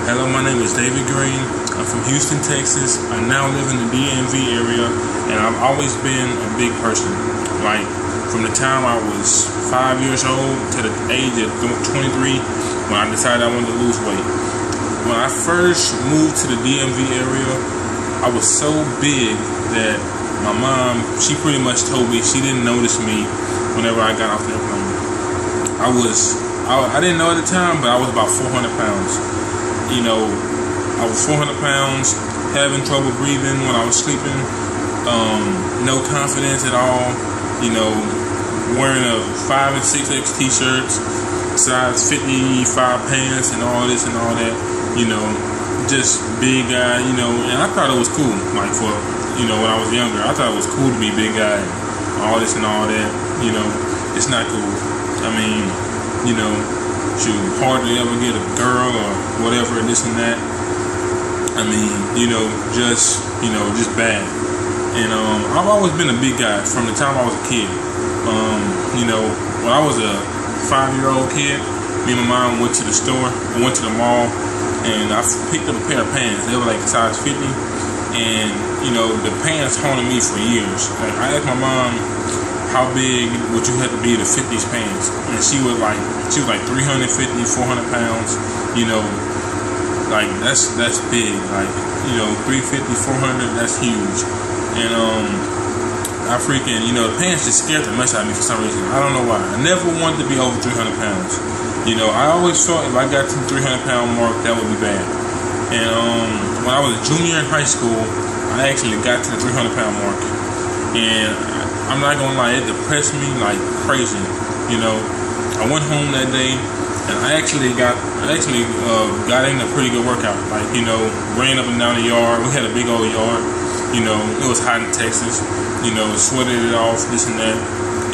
Hello, my name is David Green. I'm from Houston, Texas. I now live in the DMV area, and I've always been a big person. Like, from the time I was 5 years old to the age of 23, when I decided I wanted to lose weight. When I first moved to the DMV area, I was so big that my mom, she pretty much told me she didn't notice me whenever I got off the airplane. I didn't know at the time, but I was about 400 pounds. You know, I was 400 pounds, having trouble breathing when I was sleeping, no confidence at all, you know, wearing a 5 and 6X t-shirts, size 55 pants and all this and all that, you know, just big guy, you know, and I thought it was cool, like for, you know, when I was younger, I thought it was cool to be a big guy, all this and all that, you know, it's not cool. I mean, you know, you hardly ever get a girl or whatever, this and that. I mean, you know, just bad. And I've always been a big guy from the time I was a kid. You know, when I was a 5-year-old kid, me and my mom went to the store, went to the mall, and I picked up a pair of pants. They were like size 50, and you know, the pants haunted me for years. Like, I asked my mom, how big would you have to be to fit these pants? And she was like 350, 400 pounds, you know, like that's big, like, you know, 350, 400, that's huge. And I freaking, you know, the pants just scared the mess out of me for some reason. I don't know why. I never wanted to be over 300 pounds. You know, I always thought if I got to the 300 pound mark, that would be bad. And when I was a junior in high school, I actually got to the 300 pound mark. And I'm not gonna lie, it depressed me like crazy. You know, I went home that day and I actually got in a pretty good workout. Like, you know, ran up and down the yard. We had a big old yard. You know, it was hot in Texas. You know, sweated it off, this and that.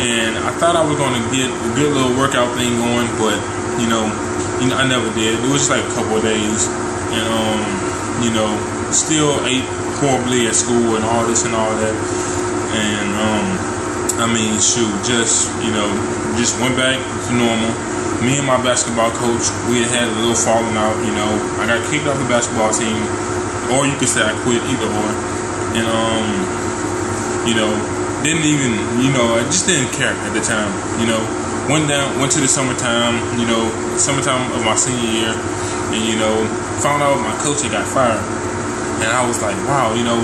And I thought I was gonna get a good little workout thing going, but you know, I never did. It was just like a couple of days, and you know, still ate horribly at school and all this and all that. And I mean, shoot, just went back to normal. Me and my basketball coach, we had a little falling out. You know, I got kicked off the basketball team, or you could say I quit, either or. And you know, didn't even, you know, I just didn't care at the time. You know, went to the summertime. You know, summertime of my senior year, and you know, found out my coach had got fired. And I was like, wow, you know,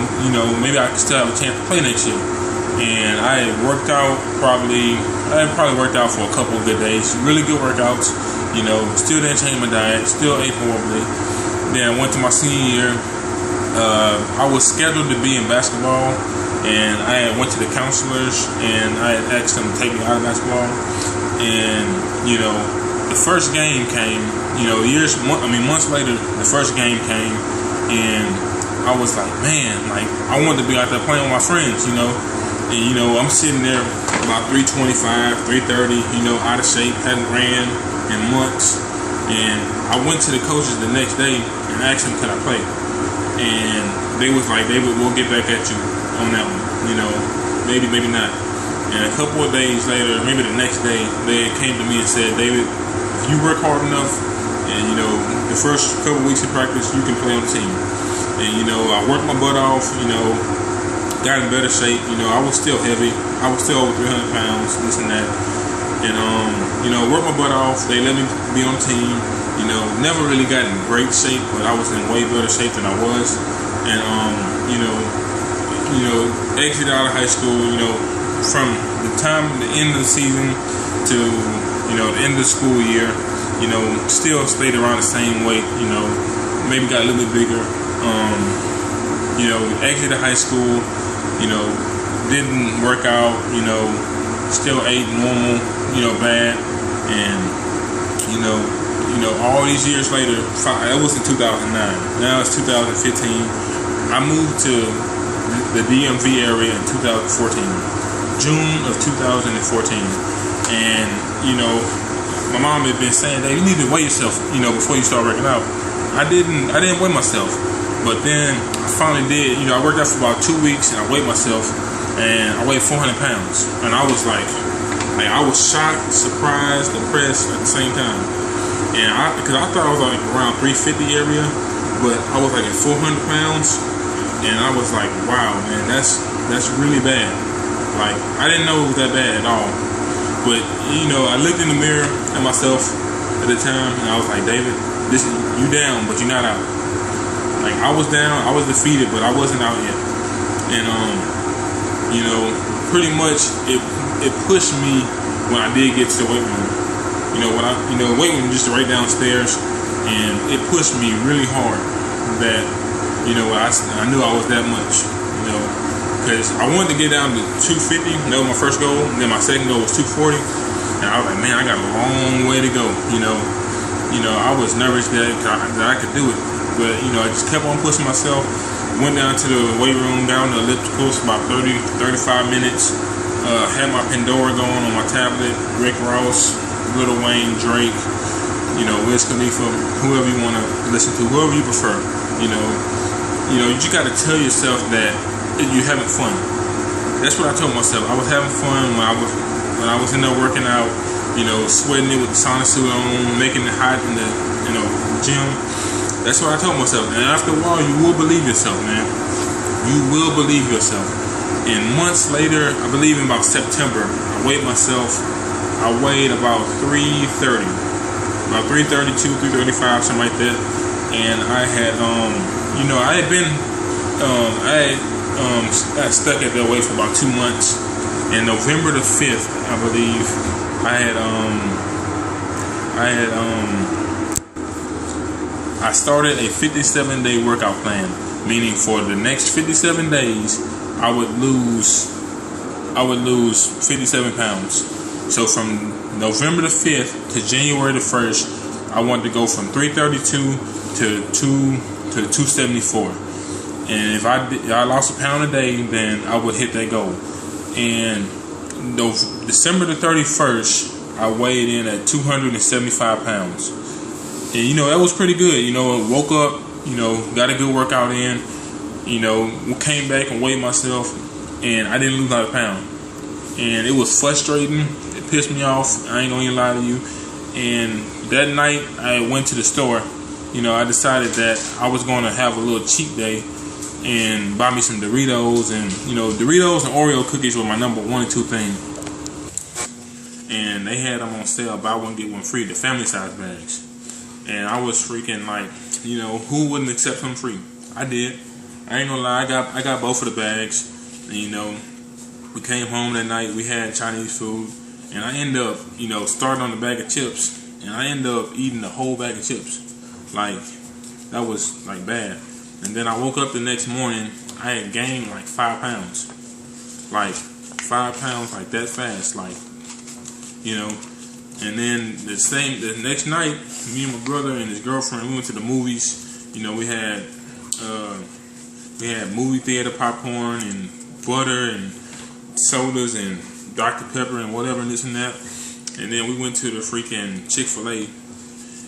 maybe I could still have a chance to play next year. And I worked out probably worked out for a couple of good days, really good workouts. You know, still didn't change my diet, still ate horribly. Then I went to my senior year. I was scheduled to be in basketball, and I went to the counselors and I asked them to take me out of basketball. And you know, the first game came. You know, months later, the first game came, and I was like, man, like I wanted to be out there playing with my friends, you know. And you know, I'm sitting there about 325, 330, you know, out of shape, hadn't ran in months. And I went to the coaches the next day and asked them, could I play? And they was like, David, we'll get back at you on that one, you know, maybe not. And a couple of days later, maybe the next day, they came to me and said, David, if you work hard enough, and you know, the first couple weeks of practice, you can play on the team. And you know, I worked my butt off, you know, got in better shape. You know, I was still heavy. I was still over 300 pounds, this and that. And you know, worked my butt off. They let me be on the team. You know, never really got in great shape, but I was in way better shape than I was. And you know, exited out of high school. You know, from the end of the season to, you know, the end of the school year. You know, still stayed around the same weight. You know, maybe got a little bit bigger. You know, exited high school, you know, didn't work out, you know, still ate normal, you know, bad. And, you know, all these years later, that was in 2009. Now it's 2015. I moved to the DMV area in 2014, June of 2014. And, you know, my mom had been saying that you need to weigh yourself, you know, before you start working out. I didn't weigh myself. But then I finally did. You know, I worked out for about 2 weeks and I weighed myself, and I weighed 400 pounds. And I was like I was shocked, surprised, depressed at the same time. and because I thought I was like around 350 area, but I was like at 400 pounds, and I was like, wow, man, that's really bad. Like, I didn't know it was that bad at all. But I looked in the mirror at myself at the time, and I was like, David, you down, but you're not out. Like, I was down, I was defeated, but I wasn't out yet. And pretty much it pushed me when I did get to the weight room. Weight room just right downstairs, and it pushed me really hard that I knew I was that much. Because I wanted to get down to 250. That was my first goal. And then my second goal was 240, and I was like, man, I got a long way to go. I was nervous that I could do it, but I just kept on pushing myself. Went down to the weight room, down the ellipticals, about 30-35 minutes. Had my Pandora going on my tablet. Rick Ross, Lil Wayne, Drake, Wiz Khalifa, whoever you want to listen to, whoever you prefer. You just got to tell yourself that you're having fun. That's what I told myself. I was having fun when I was in there working out. Sweating it with the sauna suit on, making it hot in the gym. That's what I told myself. And after a while, you will believe yourself, man. You will believe yourself. And months later, I believe in about September, I weighed myself. I weighed about 330, about 332, 335, something like that. And I had, I stuck at that weight for about 2 months. And November the 5th, I believe, I started a 57-day workout plan, meaning for the next 57 days, I would lose 57 pounds. So from November the 5th to January the 1st, I wanted to go from 332 to 274. And if I lost a pound a day, then I would hit that goal. And December the 31st, I weighed in at 275 pounds. And, that was pretty good. Woke up, got a good workout in, came back and weighed myself, and I didn't lose not a pound. And it was frustrating. It pissed me off. I ain't gonna even lie to you. And that night, I went to the store. I decided that I was going to have a little cheat day and buy me some Doritos. And, Doritos and Oreo cookies were my number 1 and 2 thing. And they had them on sale, buy one, get one free, the family size bags. And I was freaking like, who wouldn't accept them free? I did. I ain't gonna lie, I got both of the bags. And, we came home that night, we had Chinese food, and I ended up, starting on the bag of chips, and I ended up eating the whole bag of chips. Like, that was like bad. And then I woke up the next morning, I had gained like 5 pounds. Like 5 pounds like that fast, And then the next night, me and my brother and his girlfriend, we went to the movies. We had movie theater popcorn and butter and sodas and Dr. Pepper and whatever and this and that. And then we went to the freaking Chick-fil-A,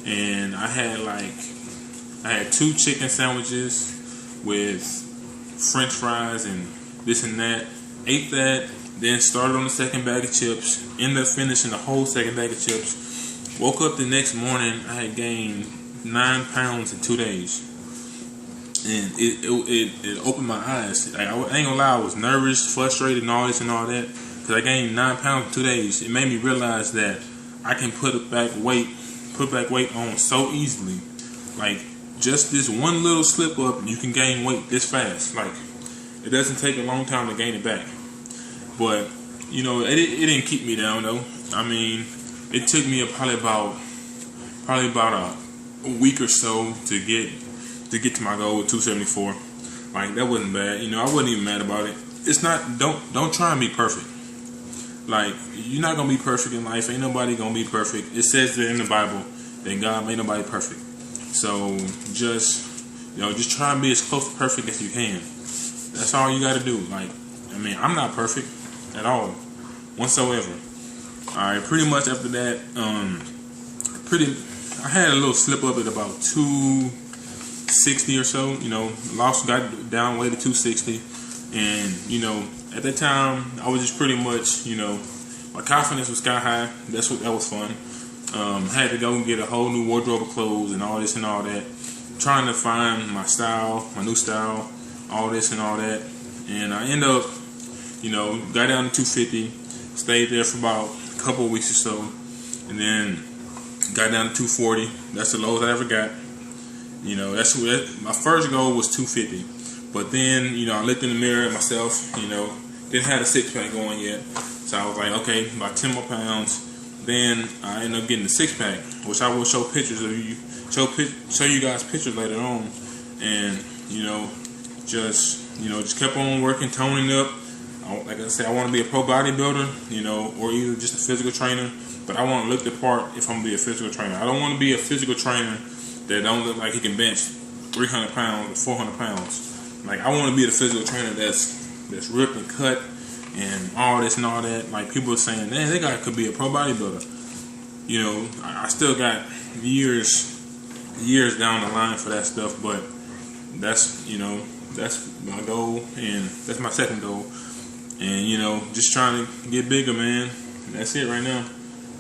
and I had 2 chicken sandwiches with French fries and this and that. Ate that. Then started on the second bag of chips. Ended up finishing the whole second bag of chips. Woke up the next morning, I had gained 9 pounds in 2 days. And it opened my eyes. Like, I ain't gonna lie, I was nervous, frustrated, and all this and all that. Because I gained 9 pounds in 2 days. It made me realize that I can put back weight on so easily. Like, just this one little slip up, you can gain weight this fast. Like, it doesn't take a long time to gain it back. But, it didn't keep me down though. I mean, it took me probably about a week or so to get to my goal of 274. Like, that wasn't bad. I wasn't even mad about it. It's not, don't try and be perfect. Like, you're not gonna be perfect in life. Ain't nobody gonna be perfect. It says that in the Bible that God made nobody perfect. So just try and be as close to perfect as you can. That's all you gotta do. Like, I'm not perfect at all, whatsoever. Alright, pretty much after that, I had a little slip up at about 260 or so. Got down way to 260, and at that time I was just pretty much, my confidence was sky high. That was fun. Had to go and get a whole new wardrobe of clothes and all this and all that. Trying to find my style, my new style, all this and all that. And I end up, got down to 250. Stayed there for about a couple of weeks or so. And then got down to 240. That's the lowest I ever got. My first goal was 250. But then, I looked in the mirror at myself, didn't have a six-pack going yet. So I was like, okay, about 10 more pounds. Then I ended up getting the six-pack, which I will show pictures of you, show you guys pictures later on. And, just kept on working, toning up. Like I said, I want to be a pro bodybuilder, or either just a physical trainer. But I want to look the part if I'm going to be a physical trainer. I don't want to be a physical trainer that don't look like he can bench 300 pounds or 400 pounds. Like, I want to be the physical trainer that's ripped and cut and all this and all that. Like, people are saying, man, that guy could be a pro bodybuilder. I still got years down the line for that stuff, but that's my goal, and that's my second goal. And, just trying to get bigger, man. That's it right now.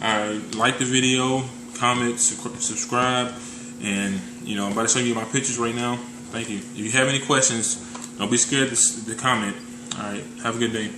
Alright, like the video, comment, subscribe, and, I'm about to show you my pictures right now. Thank you. If you have any questions, don't be scared to comment. Alright, have a good day.